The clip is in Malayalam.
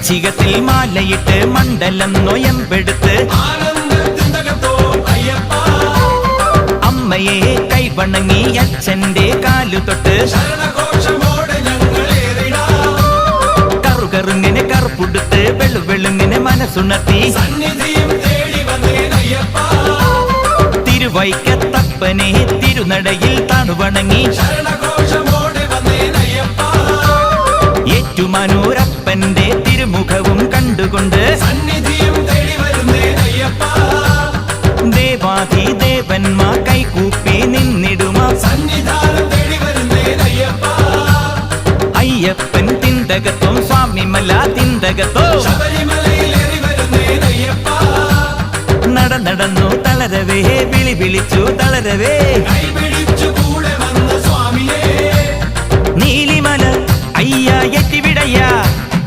വൃശ്ചികത്തിൽ മാലയിട്ട് മണ്ഡലം നൊയമ്പെടുത്ത് അമ്മയെ കൈവണങ്ങി അച്ഛന്റെ കാലു തൊട്ട് കറുകറുങ്ങനെ കറുപ്പുടുത്ത് വെളുവെളുങ്ങനെ മനസ്സുണർത്തി തിരുവൈക്കത്തപ്പനെ തിരുനടയിൽ തണുവണങ്ങി ഏറ്റുമാനൂരപ്പന്റെ തിരുമുഖവും കണ്ടുകൊണ്ട് ദേവാധിദേവന്മാർ കൈകൂപ്പി നിന്നിടുമാ അയ്യപ്പൻ തിന്തകത്തോ സ്വാമിമല തിന്തകത്തോ നടന്നു തളരവേ വിളി വിളിച്ചു തളരവേ